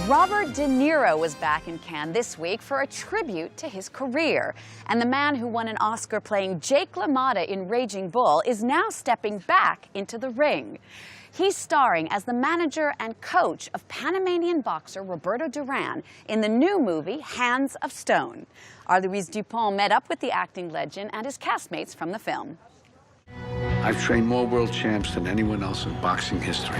Robert De Niro was back in Cannes this week for a tribute to his career. And the man who won an Oscar playing Jake LaMotta in Raging Bull is now stepping back into the ring. He's starring as the manager and coach of Panamanian boxer Roberto Duran in the new movie Hands of Stone. Aloyse Dupont met up with the acting legend and his castmates from the film. I've trained more world champs than anyone else in boxing history.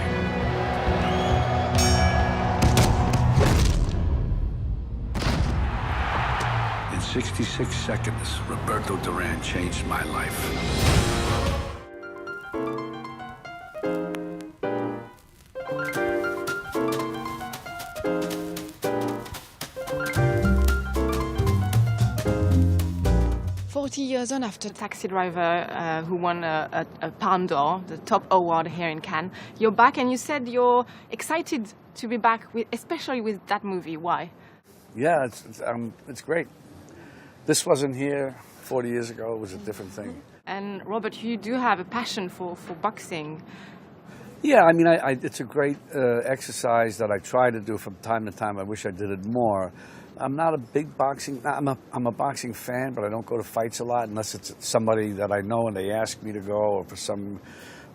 In 66 seconds, Roberto Duran changed my life. 40 years on after Taxi Driver, who won a Palme d'Or, the top award here in Cannes, you're back and you said you're excited to be back, especially with that movie. Why? Yeah, it's great. This wasn't here 40 years ago. It was a different thing. And Robert, you do have a passion for boxing. Yeah, I mean, it's a great exercise that I try to do from time to time. I wish I did it more. I'm not a big boxing. I'm a boxing fan, but I don't go to fights a lot unless it's somebody that I know and they ask me to go,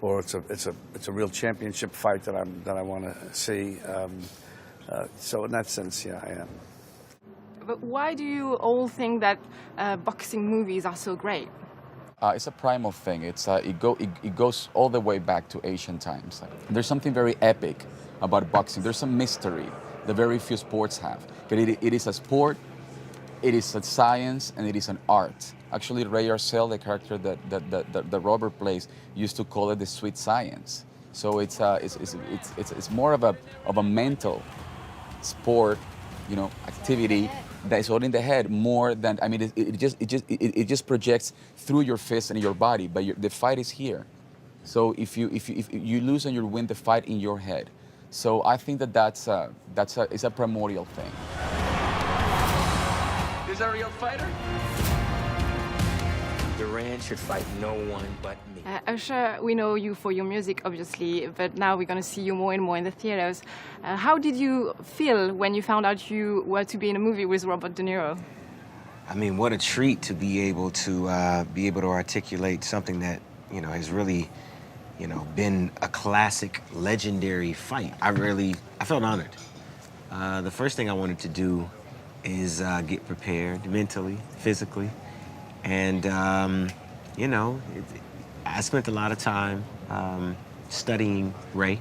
or it's a real championship fight that I want to see. So in that sense, yeah, I am. But why do you all think that boxing movies are so great? It's a primal thing. It goes all the way back to ancient times. There's something very epic about boxing. There's some mystery that very few sports have. But it is a sport, it is a science, and it is an art. Actually, Ray Arcel, the character that Robert plays, used to call it the sweet science. So it's more of a mental sport, you know, activity that is all in the head more than, I mean, it just projects through your fist and your body, but the fight is here. So if you lose and you win the fight in your head. So I think it's a primordial thing. Is that a real fighter? Duran should fight no one but me. Usher, we know you for your music, obviously, but now we're going to see you more and more in the theaters. How did you feel when you found out you were to be in a movie with Robert De Niro? I mean, what a treat to be able to articulate something that, you know, has really, you know, been a classic, legendary fight. I felt honored. The first thing I wanted to do is get prepared mentally, physically, and you know, I spent a lot of time studying Ray.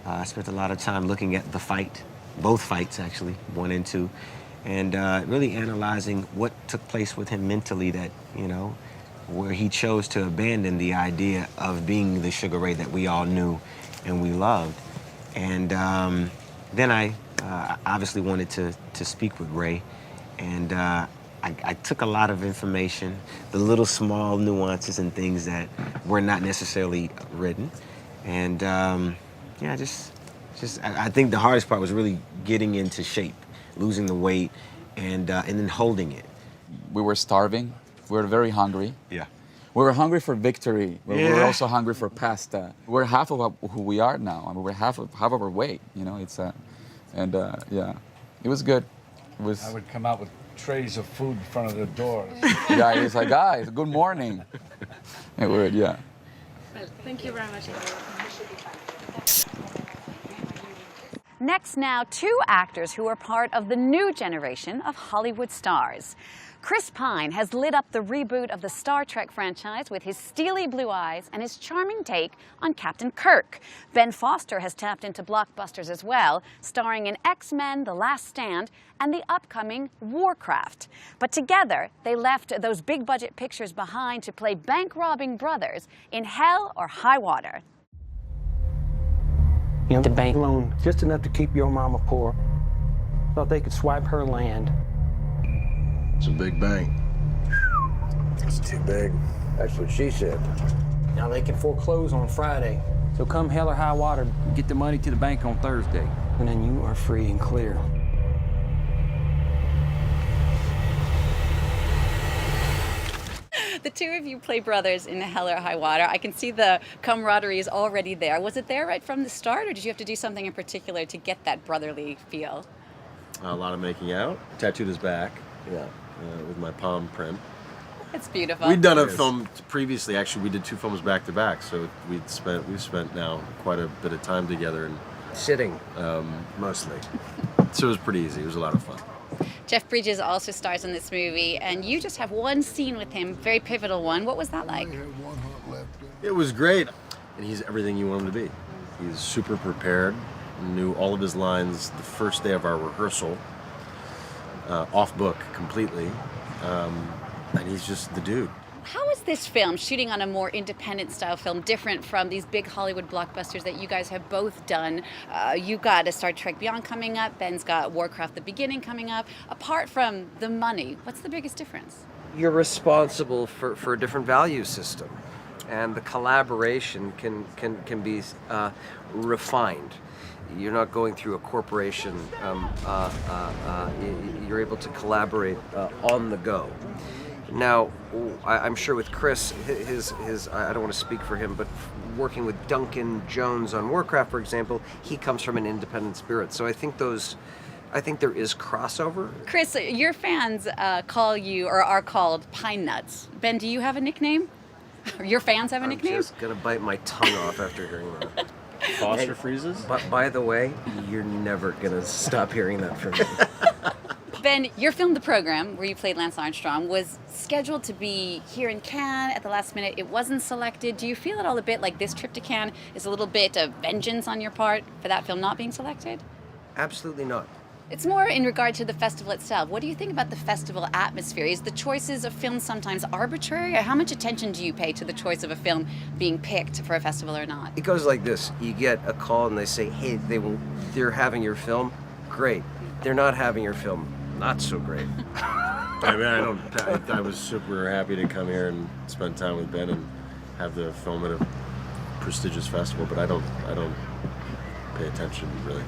I spent a lot of time looking at the fight, both fights actually, 1 and 2, and really analyzing what took place with him mentally that, you know, where he chose to abandon the idea of being the Sugar Ray that we all knew and we loved. And then I obviously wanted to speak with Ray, and I took a lot of information, the little small nuances and things that were not necessarily written. And yeah, I think the hardest part was really getting into shape, losing the weight, and then holding it. We were starving. We were very hungry. Yeah. We were hungry for victory, but we were also hungry for pasta. We're half of who we are now. I mean, we're half of our weight. You know, yeah, it was good. I would come out with trays of food in front of the doors. Yeah, it's like, guys, good morning. It would, yeah. Well, thank you very much. Next now, 2 actors who are part of the new generation of Hollywood stars. Chris Pine has lit up the reboot of the Star Trek franchise with his steely blue eyes and his charming take on Captain Kirk. Ben Foster has tapped into blockbusters as well, starring in X-Men: The Last Stand and the upcoming Warcraft. But together, they left those big-budget pictures behind to play bank-robbing brothers in Hell or High Water. You know, the bank loan just enough to keep your mama poor. Thought they could swipe her land. It's a big bank. It's too big. That's what she said. Now they can foreclose on Friday. So come hell or high water, get the money to the bank on Thursday. And then you are free and clear. The two of you play brothers in Hell or High Water. I can see the camaraderie is already there. Was it there right from the start, or did you have to do something in particular to get that brotherly feel? A lot of making out. Tattooed his back. Yeah. With my palm print. It's beautiful. We'd done a film previously. Actually, we did 2 films back to back, so we've spent now quite a bit of time together and sitting, mostly. So it was pretty easy. It was a lot of fun. Jeff Bridges also stars in this movie, and you just have one scene with him, very pivotal one. What was that like? It was great, and he's everything you want him to be. He's super prepared, knew all of his lines the first day of our rehearsal, off book completely, and he's just the dude. How is this film, shooting on a more independent style film, different from these big Hollywood blockbusters that you guys have both done? You got a Star Trek Beyond coming up, Ben's got Warcraft The Beginning coming up. Apart from the money, what's the biggest difference? You're responsible for a different value system, and the collaboration can be refined. You're not going through a corporation. You're able to collaborate on the go. Now, I'm sure with Chris, his I don't want to speak for him, but working with Duncan Jones on Warcraft, for example, he comes from an independent spirit. So I think there is crossover. Chris, your fans call you, or are called, Pine Nuts. Ben, do you have a nickname? Your fans have a nickname? I'm just gonna bite my tongue off after hearing that. Foster freezes? But by the way, you're never gonna stop hearing that from me. Ben, your film, The Program, where you played Lance Armstrong, was scheduled to be here in Cannes at the last minute. It wasn't selected. Do you feel at all a bit like this trip to Cannes is a little bit of vengeance on your part for that film not being selected? Absolutely not. It's more in regard to the festival itself. What do you think about the festival atmosphere? Is the choices of films sometimes arbitrary? Or how much attention do you pay to the choice of a film being picked for a festival or not? It goes like this. You get a call and they say, hey, they're having your film. Great. They're not having your film. Not so great. I mean, I was super happy to come here and spend time with Ben and have the film at a prestigious festival, but I don't pay attention really.